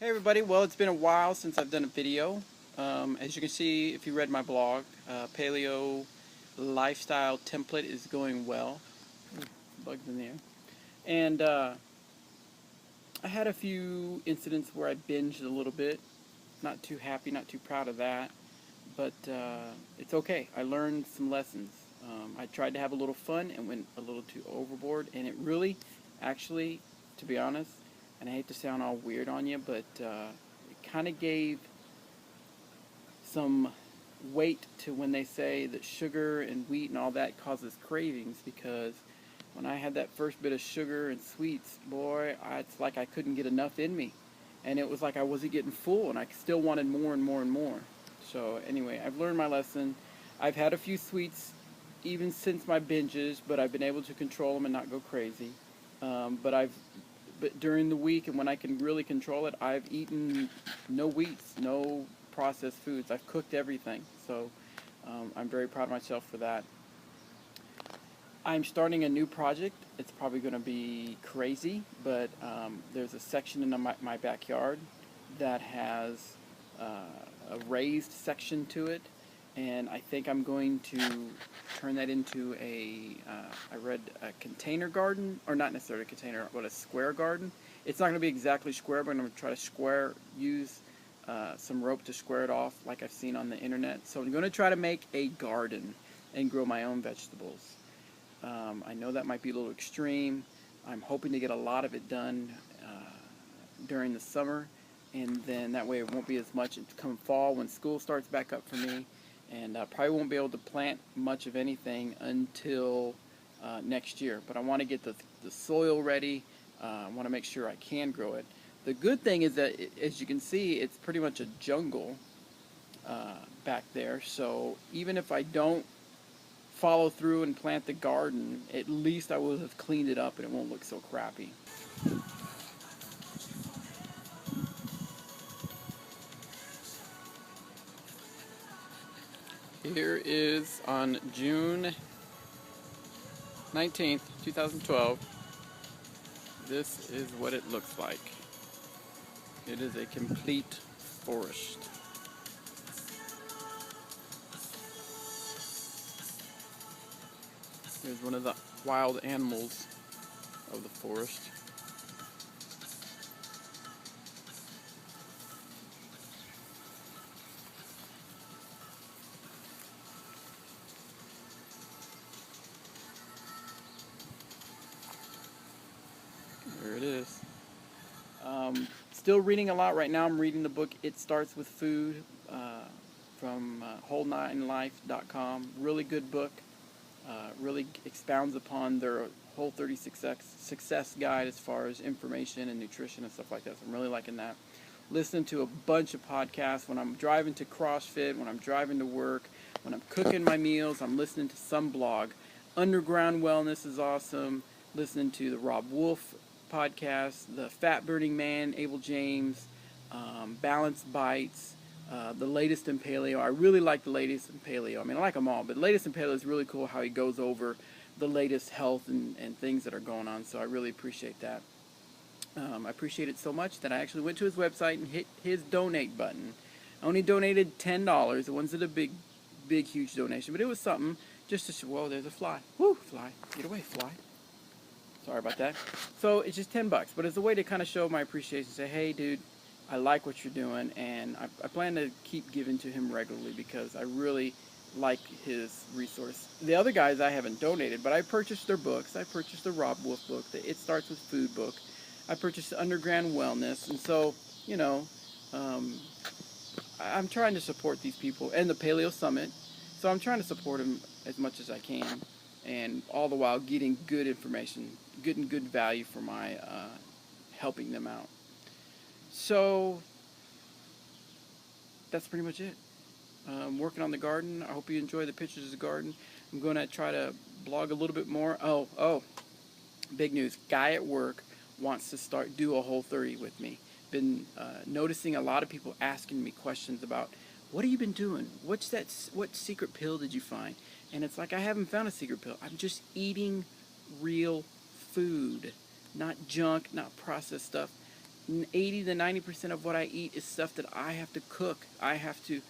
Hey everybody, well it's been a while since I've done a video. As you can see, if you read my blog, Paleo Lifestyle Template is going well. Bugs in there. And I had a few incidents where I binged a little bit. Not too happy, not too proud of that. But it's okay. I learned some lessons. I tried to have a little fun and went a little too overboard. And it really, actually, to be honest, and I hate to sound all weird on you, but it kind of gave some weight to when they say that sugar and wheat and all that causes cravings, because when I had that first bit of sugar and sweets, boy, it's like I couldn't get enough in me. And it was like I wasn't getting full, and I still wanted more and more and more. So anyway, I've learned my lesson. I've had a few sweets even since my binges, but I've been able to control them and not go crazy. But during the week and when I can really control it, I've eaten no wheats, no processed foods. I've cooked everything. So I'm very proud of myself for that. I'm starting a new project. It's probably going to be crazy, but there's a section in my backyard that has a raised section to it, and I think I'm going to turn that into I read a container garden, or not necessarily a container, but a square garden. It's not going to be exactly square, but I'm going to try to use some rope to square it off like I've seen on the internet. So I'm going to try to make a garden and grow my own vegetables. I know that might be a little extreme. I'm hoping to get a lot of it done during the summer, and then that way it won't be as much come fall when school starts back up for me, and I probably won't be able to plant much of anything until next year. But I want to get the soil ready. I want to make sure I can grow it. The good thing is that, as you can see, it's pretty much a jungle back there, so even if I don't follow through and plant the garden, at least I will have cleaned it up and it won't look so crappy. Here is on June 19th, 2012. This is what it looks like. It is a complete forest. Here's one of the wild animals of the forest. There it is. Still reading a lot right now. I'm reading the book It Starts With Food from whole9life.com. Really good book. Really expounds upon their Whole30 success guide as far as information and nutrition and stuff like that. So I'm really liking that. Listening to a bunch of podcasts when I'm driving to CrossFit, when I'm driving to work, when I'm cooking my meals. I'm listening to some blog. Underground Wellness is awesome. Listening to the Rob Wolf podcast, the Fat Burning Man, Abel James, Balanced Bites, the latest in paleo. I really like the latest in paleo. I mean, I like them all, but latest in paleo is really cool how he goes over the latest health and things that are going on. So I really appreciate that. I appreciate it so much that I actually went to his website and hit his donate button. I only donated $10. It wasn't a big, huge donation, but it was something just to show. Whoa, there's a fly. Woo, fly. Get away, fly. Sorry about that. So it's just $10, but it's a way to kind of show my appreciation. Say, hey, dude, I like what you're doing, and I plan to keep giving to him regularly because I really like his resource. The other guys I haven't donated, but I purchased their books. I purchased the Rob Wolf book, the It Starts With Food book. I purchased the Underground Wellness, and so, you know, I'm trying to support these people, and the Paleo Summit. So I'm trying to support them as much as I can, and all the while getting good information, getting good value for my helping them out. So that's pretty much it. Working on the garden. I hope you enjoy the pictures of the garden. I'm going to try to blog a little bit more. Oh, big news. Guy at work wants to do a Whole30 with me. Been noticing a lot of people asking me questions about, what have you been doing? What secret pill did you find? And it's like, I haven't found a secret pill. I'm just eating real food, not junk, not processed stuff. 80 to 90% of what I eat is stuff that I have to cook. I have to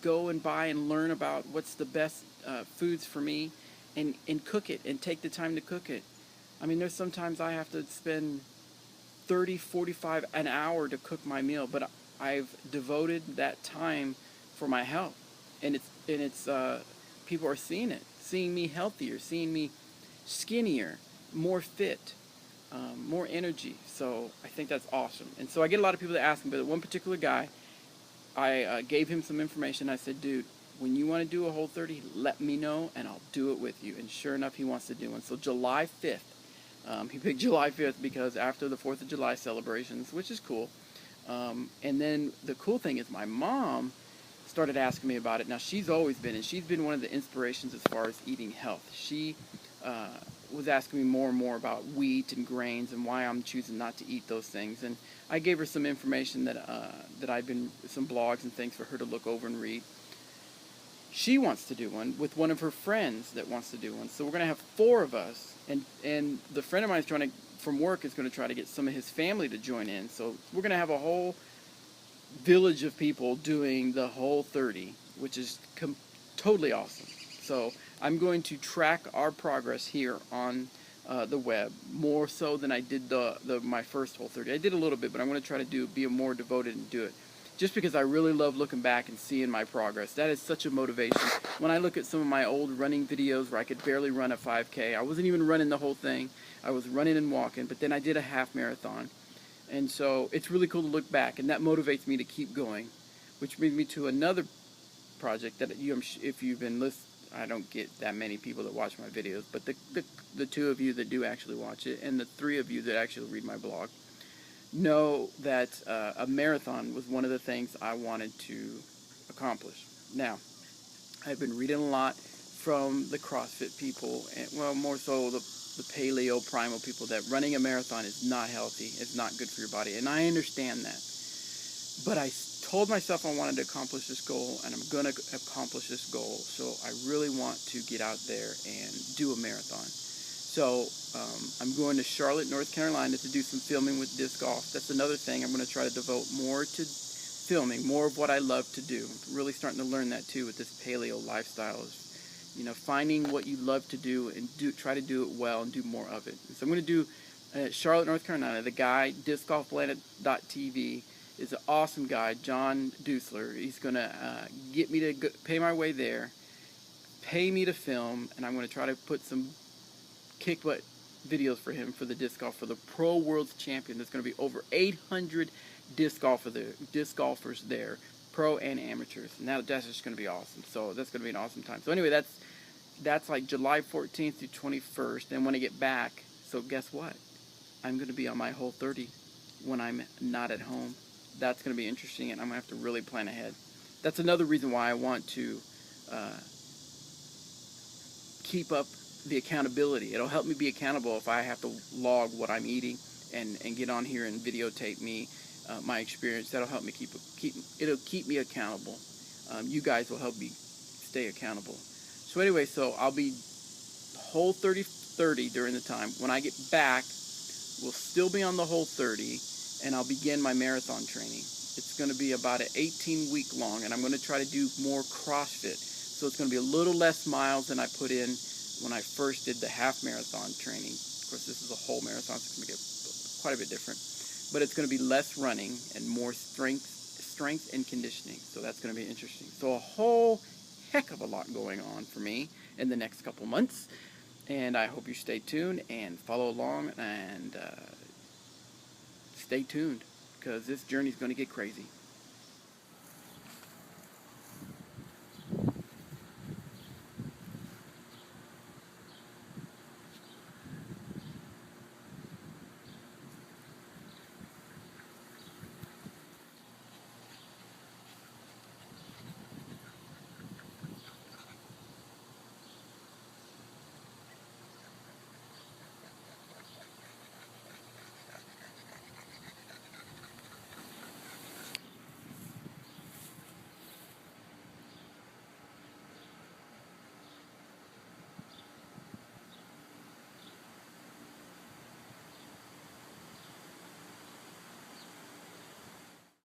go and buy and learn about what's the best foods for me, and cook it and take the time to cook it. I mean, there's sometimes I have to spend 30, 45, an hour to cook my meal, but I've devoted that time for my health, and it's people are seeing me healthier, seeing me skinnier, more fit, more energy. So I think that's awesome. And so I get a lot of people that ask me, but one particular guy, I gave him some information. I said, dude, when you want to do a Whole30, let me know and I'll do it with you. And sure enough, he wants to do one. So July 5th, he picked July 5th because after the 4th of July celebrations, which is cool. And then the cool thing is my mom started asking me about it. Now, she's been one of the inspirations as far as eating health. She was asking me more and more about wheat and grains and why I'm choosing not to eat those things. And I gave her some information some blogs and things for her to look over and read. She wants to do one with one of her friends that wants to do one. So we're going to have 4 of us. And the friend of mine from work is going to try to get some of his family to join in. So we're going to have a whole village of people doing the Whole30, which is totally awesome. So I'm going to track our progress here on the web more so than I did my first Whole30. I did a little bit, but I'm going to try to be more devoted and do it. Just because I really love looking back and seeing my progress. That is such a motivation. When I look at some of my old running videos where I could barely run a 5K, I wasn't even running the whole thing. I was running and walking, but then I did a half marathon. And so it's really cool to look back, and that motivates me to keep going, which brings me to another project that if you've been listening, I don't get that many people that watch my videos, but the 2 of you that do actually watch it, and the 3 of you that actually read my blog, know that a marathon was one of the things I wanted to accomplish. Now, I've been reading a lot from the CrossFit people, and well, more so the paleo primal people, that running a marathon is not healthy, it's not good for your body, and I understand that. But I told myself I wanted to accomplish this goal, and I'm going to accomplish this goal, so I really want to get out there and do a marathon. So I'm going to Charlotte, North Carolina to do some filming with disc golf. That's another thing. I'm going to try to devote more to filming, more of what I love to do. I'm really starting to learn that too with this paleo lifestyle. Finding what you love to do and try to do it well and do more of it. And so I'm going to do Charlotte, North Carolina. The guy, discgolfplanet.tv, is an awesome guy, John Dusler. He's going to get me to pay my way there, pay me to film, and I'm going to try to put some kick butt videos for him for the disc golf for the Pro World's Champion. There's going to be over 800 disc golfers there, pro and amateurs, and that's just going to be awesome. So that's going to be an awesome time. So anyway, that's like July 14th through 21st. And when I get back, so guess what? I'm going to be on my Whole30 when I'm not at home. That's going to be interesting, and I'm going to have to really plan ahead. That's another reason why I want to keep up the accountability. It'll help me be accountable if I have to log what I'm eating and get on here and videotape me, my experience. That'll help me it'll keep me accountable. You guys will help me stay accountable. So anyway, so I'll be Whole30 during the time. When I get back, we'll still be on the Whole30, and I'll begin my marathon training. It's going to be about an 18-week long, and I'm going to try to do more CrossFit. So it's going to be a little less miles than I put in when I first did the half marathon training. Of course, this is a whole marathon, so it's going to get quite a bit different. But it's going to be less running and more strength and conditioning. So that's going to be interesting. So a whole heck of a lot going on for me in the next couple months. And I hope you stay tuned and follow along and stay tuned, because this journey is going to get crazy.